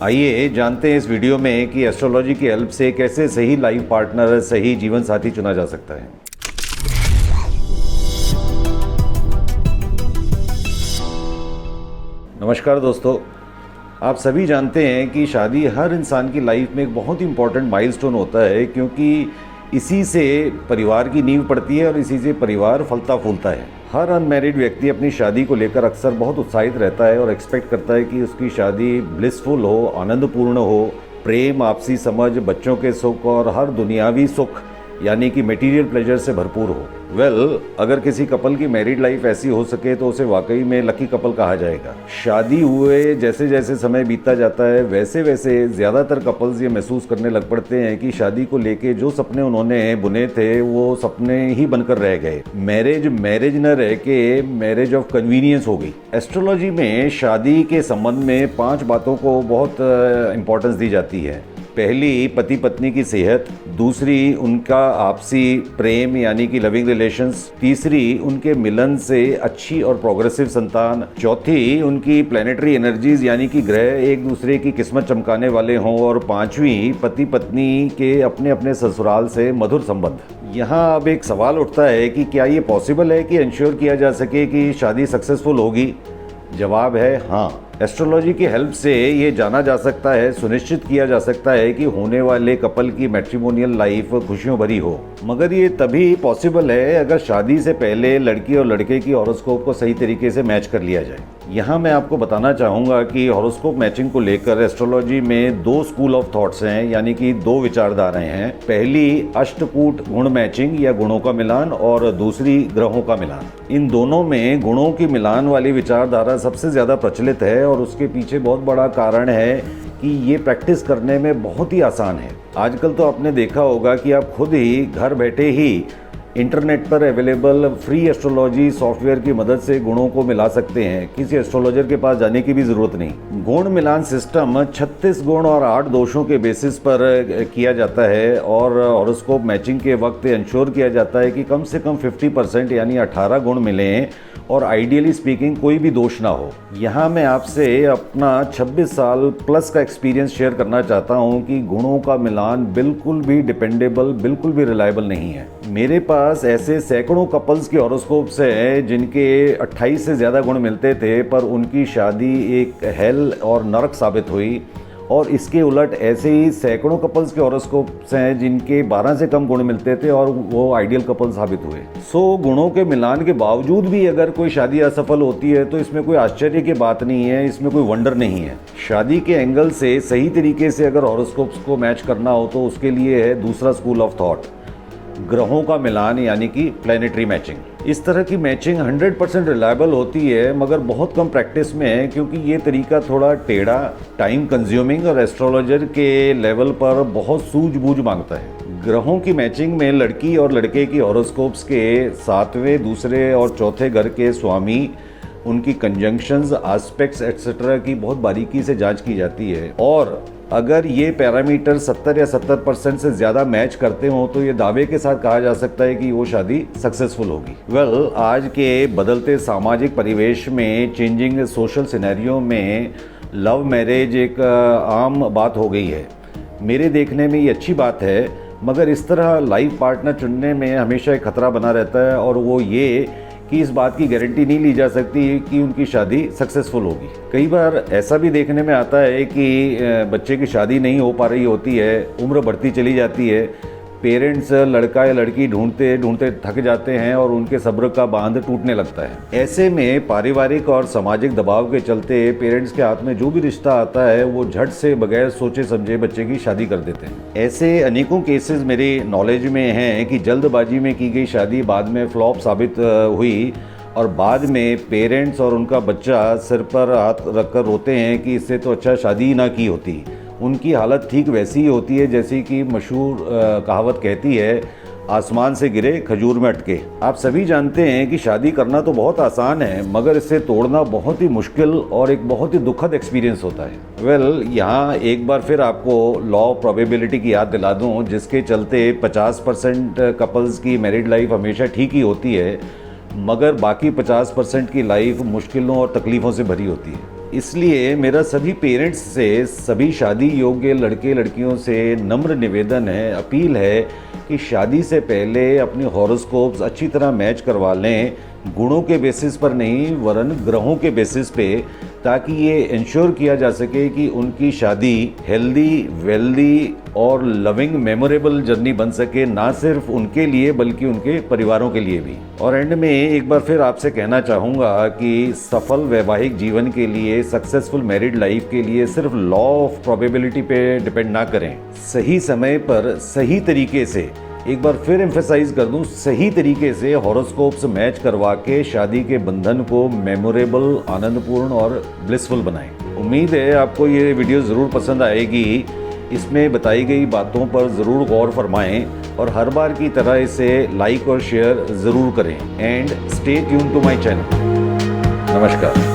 आइए जानते हैं इस वीडियो में कि एस्ट्रोलॉजी की हेल्प से कैसे सही लाइफ पार्टनर, सही जीवन साथी चुना जा सकता है। नमस्कार दोस्तों, आप सभी जानते हैं कि शादी हर इंसान की लाइफ में एक बहुत ही इम्पोर्टेंट माइलस्टोन होता है, क्योंकि इसी से परिवार की नींव पड़ती है और इसी से परिवार फलता फूलता है। हर अनमैरिड व्यक्ति अपनी शादी को लेकर अक्सर बहुत उत्साहित रहता है और एक्सपेक्ट करता है कि उसकी शादी ब्लिसफुल हो, आनंदपूर्ण हो, प्रेम, आपसी समझ, बच्चों के सुख और हर दुनियावी सुख यानी कि मटेरियल प्लेजर से भरपूर हो। अगर किसी कपल की मैरिड लाइफ ऐसी हो सके तो उसे वाकई में लकी कपल कहा जाएगा। शादी हुए जैसे जैसे समय बीतता जाता है वैसे वैसे ज़्यादातर कपल्स ये महसूस करने लग पड़ते हैं कि शादी को लेके जो सपने उन्होंने बुने थे वो सपने ही बनकर रह गए। मैरिज न रह के मैरिज ऑफ कन्वीनियंस हो गई। एस्ट्रोलॉजी में शादी के संबंध में 5 बातों को बहुत इंपॉर्टेंस दी जाती है। पहली, पति पत्नी की सेहत। दूसरी, उनका आपसी प्रेम यानी कि लविंग रिलेशंस। तीसरी, उनके मिलन से अच्छी और प्रोग्रेसिव संतान। चौथी, उनकी प्लैनेटरी एनर्जीज यानी कि ग्रह एक दूसरे की किस्मत चमकाने वाले हों। और पांचवी, पति पत्नी के अपने अपने ससुराल से मधुर संबंध। यहाँ अब एक सवाल उठता है कि क्या ये पॉसिबल है कि इंश्योर किया जा सके कि शादी सक्सेसफुल होगी? जवाब है हाँ। एस्ट्रोलॉजी की हेल्प से ये जाना जा सकता है, सुनिश्चित किया जा सकता है कि होने वाले कपल की मैट्रिमोनियल लाइफ खुशियों भरी हो। मगर ये तभी पॉसिबल है अगर शादी से पहले लड़की और लड़के की हॉरोस्कोप को सही तरीके से मैच कर लिया जाए। यहाँ मैं आपको बताना चाहूँगा कि हॉरोस्कोप मैचिंग को लेकर एस्ट्रोलॉजी में 2 स्कूल ऑफ थॉट्स हैं, यानी कि 2 विचारधाराएं हैं। पहली अष्टकूट गुण मैचिंग या गुणों का मिलान, और दूसरी ग्रहों का मिलान। इन दोनों में गुणों की मिलान वाली विचारधारा सबसे ज़्यादा प्रचलित है और उसके पीछे बहुत बड़ा कारण है कि ये प्रैक्टिस करने में बहुत ही आसान है। आजकल तो आपने देखा होगा कि आप खुद ही घर बैठे ही इंटरनेट पर अवेलेबल फ्री एस्ट्रोलॉजी सॉफ्टवेयर की मदद से गुणों को मिला सकते हैं। किसी एस्ट्रोलॉजर के पास जाने की भी ज़रूरत नहीं। गुण मिलान सिस्टम 36 गुण और 8 दोषों के बेसिस पर किया जाता है और हॉरोस्कोप मैचिंग के वक्त इंश्योर किया जाता है कि कम से कम 50% यानी 18 गुण मिलें और आइडियली स्पीकिंग कोई भी दोष ना हो। यहाँ मैं आपसे अपना 26 साल प्लस का एक्सपीरियंस शेयर करना चाहता हूँ कि गुणों का मिलान बिल्कुल भी डिपेंडेबल, बिल्कुल भी रिलायबल नहीं है। मेरे पास ऐसे सैकड़ों कपल्स के हॉरोस्कोप्स हैं जिनके 28 से ज़्यादा गुण मिलते थे पर उनकी शादी एक हेल और नरक साबित हुई। और इसके उलट ऐसे ही सैकड़ों कपल्स के हॉरोस्कोप्स हैं जिनके 12 से कम गुण मिलते थे और वो आइडियल कपल साबित हुए। गुणों के मिलान के बावजूद भी अगर कोई शादी असफल होती है तो इसमें कोई आश्चर्य की बात नहीं है, इसमें कोई वंडर नहीं है। शादी के एंगल से सही तरीके से अगर हॉरोस्कोप्स को मैच करना हो तो उसके लिए है दूसरा स्कूल ऑफ थॉट, ग्रहों का मिलान यानी कि प्लैनेटरी मैचिंग। इस तरह की मैचिंग 100% रिलायबल होती है मगर बहुत कम प्रैक्टिस में है, क्योंकि ये तरीका थोड़ा टेढ़ा, टाइम कंज्यूमिंग और एस्ट्रोलॉजर के लेवल पर बहुत सूझबूझ मांगता है। ग्रहों की मैचिंग में लड़की और लड़के की हॉरोस्कोप्स के 7वें, दूसरे और चौथे घर के स्वामी, उनकी कंजंक्शंस, एस्पेक्ट्स एटसेट्रा की बहुत बारीकी से जांच की जाती है। और अगर ये पैरामीटर 70 या 70% से ज़्यादा मैच करते हों तो ये दावे के साथ कहा जा सकता है कि वो शादी सक्सेसफुल होगी। आज के बदलते सामाजिक परिवेश में, चेंजिंग सोशल सिनेरियो में लव मैरिज एक आम बात हो गई है। मेरे देखने में ये अच्छी बात है, मगर इस तरह लाइफ पार्टनर चुनने में हमेशा एक खतरा बना रहता है और वो ये कि इस बात की गारंटी नहीं ली जा सकती कि उनकी शादी सक्सेसफुल होगी। कई बार ऐसा भी देखने में आता है कि बच्चे की शादी नहीं हो पा रही होती है, उम्र बढ़ती चली जाती है, पेरेंट्स लड़का या लड़की ढूंढते ढूंढते थक जाते हैं और उनके सब्र का बांध टूटने लगता है। ऐसे में पारिवारिक और सामाजिक दबाव के चलते पेरेंट्स के हाथ में जो भी रिश्ता आता है वो झट से बगैर सोचे समझे बच्चे की शादी कर देते हैं। ऐसे अनेकों केसेस मेरे नॉलेज में हैं कि जल्दबाजी में की गई शादी बाद में फ्लॉप साबित हुई और बाद में पेरेंट्स और उनका बच्चा सिर पर हाथ रखकर रोते हैं कि इससे तो अच्छा शादी ही ना की होती। उनकी हालत ठीक वैसी ही होती है जैसी कि मशहूर कहावत कहती है, आसमान से गिरे खजूर में अटके। आप सभी जानते हैं कि शादी करना तो बहुत आसान है मगर इसे तोड़ना बहुत ही मुश्किल और एक बहुत ही दुखद एक्सपीरियंस होता है। यहाँ एक बार फिर आपको लॉ ऑफ प्रोबेबिलिटी की याद दिला दूँ, जिसके चलते 50% कपल्स की मैरिड लाइफ हमेशा ठीक ही होती है मगर बाकी 50% की लाइफ मुश्किलों और तकलीफ़ों से भरी होती है। इसलिए मेरा सभी पेरेंट्स से, सभी शादी योग्य लड़के लड़कियों से नम्र निवेदन है, अपील है कि शादी से पहले अपनी हॉरोस्कोप्स अच्छी तरह मैच करवा लें, गुणों के बेसिस पर नहीं वरन ग्रहों के बेसिस पे, ताकि ये इंश्योर किया जा सके कि उनकी शादी हेल्दी, वेल्दी और लविंग मेमोरेबल जर्नी बन सके, ना सिर्फ उनके लिए बल्कि उनके परिवारों के लिए भी। और एंड में एक बार फिर आपसे कहना चाहूँगा कि सफल वैवाहिक जीवन के लिए, सक्सेसफुल मैरिड लाइफ के लिए सिर्फ लॉ ऑफ प्रोबेबिलिटी पे डिपेंड ना करें। सही समय पर सही तरीके से, एक बार फिर एम्फेसाइज कर दूं, सही तरीके से हॉरोस्कोप्स मैच करवा के शादी के बंधन को मेमोरेबल, आनंदपूर्ण और ब्लिसफुल बनाएं। उम्मीद है आपको ये वीडियो ज़रूर पसंद आएगी। इसमें बताई गई बातों पर ज़रूर गौर फरमाएं और हर बार की तरह इसे लाइक और शेयर ज़रूर करें। And stay tune to my channel. नमस्कार।